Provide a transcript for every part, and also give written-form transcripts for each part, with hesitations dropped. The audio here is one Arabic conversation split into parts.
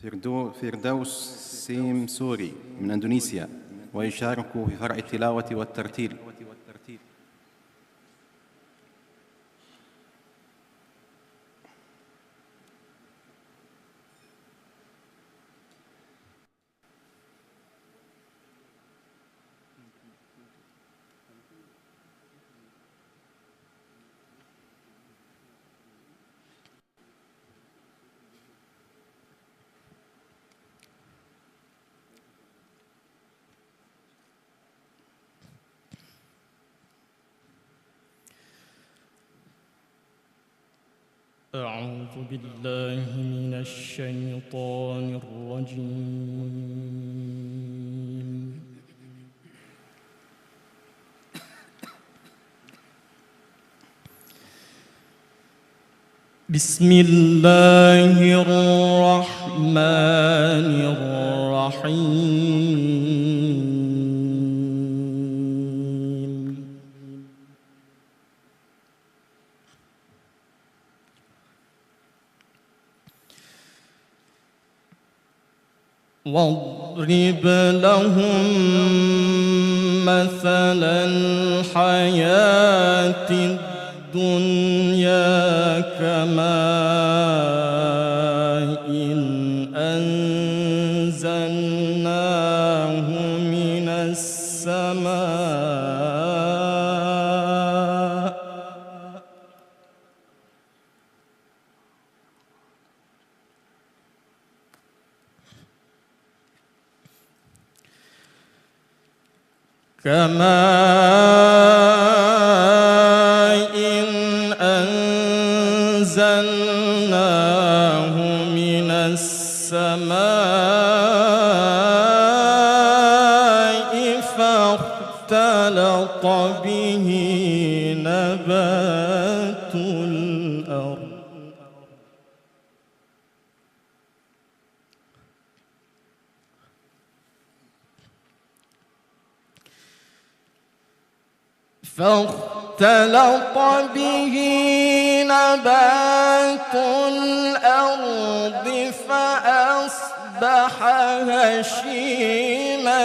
فردوس سيم سوري من أندونيسيا، ويشارك في فرع التلاوة والترتيل. أعوذ بالله من الشيطان الرجيم. بسم الله الرحمن الرحيم. واضرب لهم مثل الحياة الدنيا كماء أنزلناه من السماء أنزلناه من السماء فاختلط به نبات الأرض فأصبح هشيما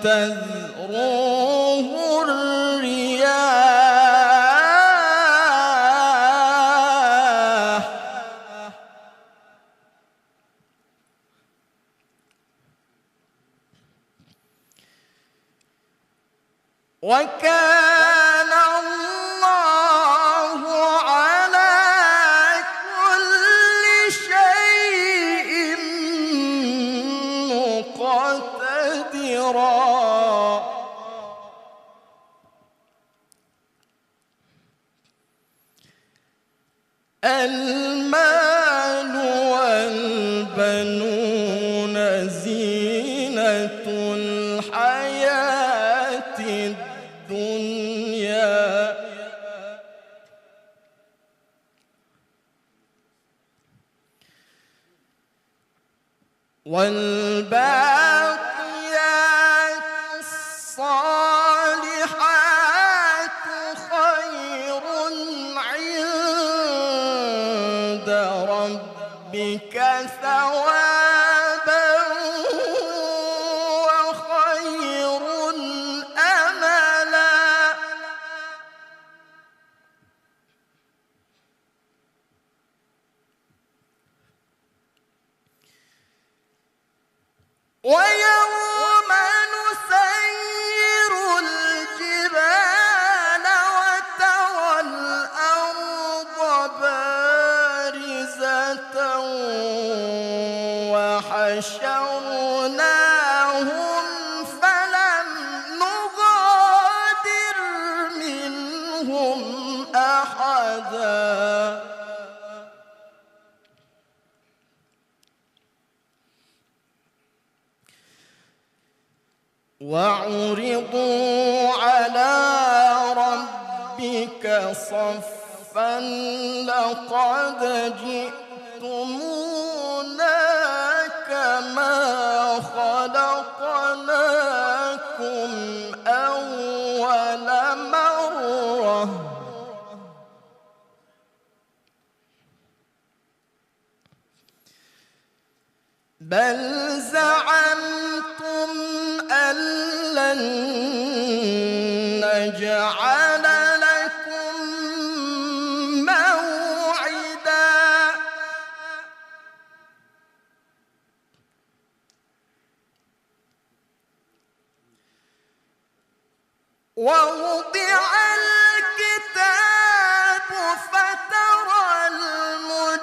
تذروه الرياح وكان الله على كل شيء مقتدرا. المال والبنون زينة الحياة الدنيا والباقيات الصالحات خير عند ربك ثوابا وخير أملا. ويوم نسير الجبال وترى الأرض بارزة وحشرناهم فلم نغادر منهم أحدا. وعرضوا على ربك صفا لقد جئتمونا كما خلقناكم أول مرة بل زعمتم أن لن نجعل لكم موعدا ووضع الكتاب فترى المجرمين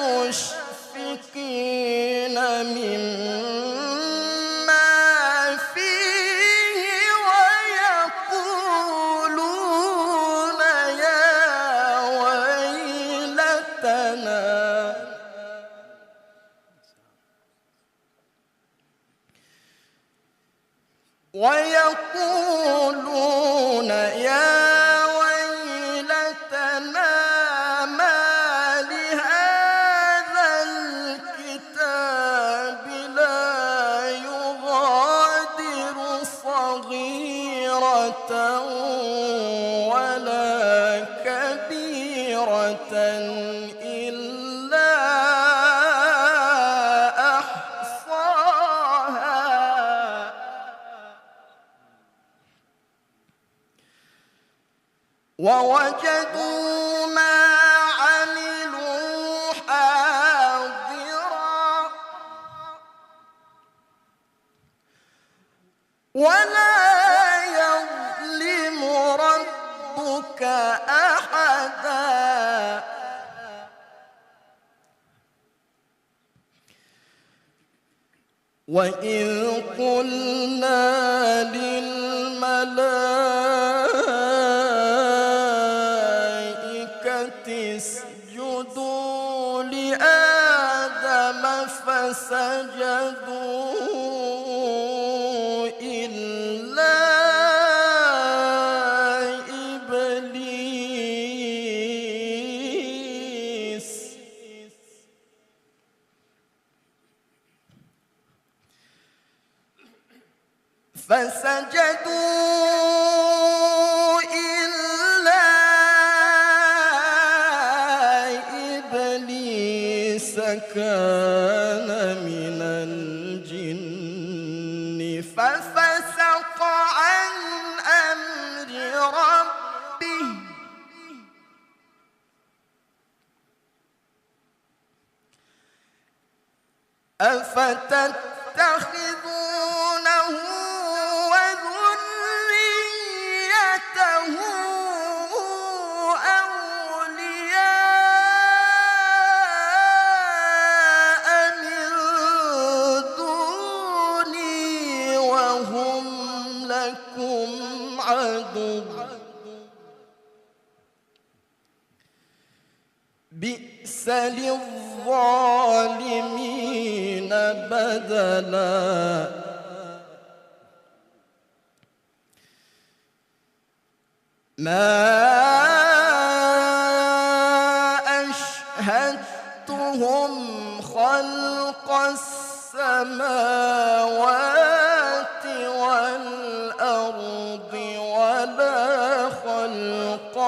مشفقين مما فيه ويقولون يا ويلتنا ما لهذا الكتاب لا يغادر صغيرة ولا كبيرة إلا أحصاها ووجدوا ما عملوا حاضرا ولا يظلم ربك أحدا وإذ قلنا للملائكة اسجدوا لآدم فسجدوا إلا إبليس فسجدوا إلا إبليس كان من الجن ففسق عن أمر ربه أفتتخذونه وذريته أولياء من دوني وهم لكم عدو بئس للظالمين بدلا ما أشهدتهم خلق السماوات والأرض ولا خلق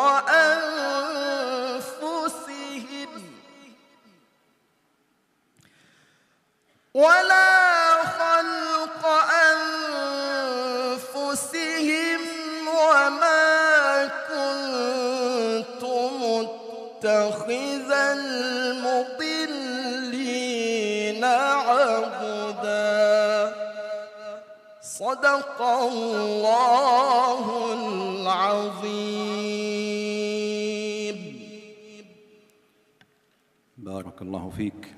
أنفسهم وما كنت متخذ المضلين عضدا صدق الله العظيم. بارك الله فيك.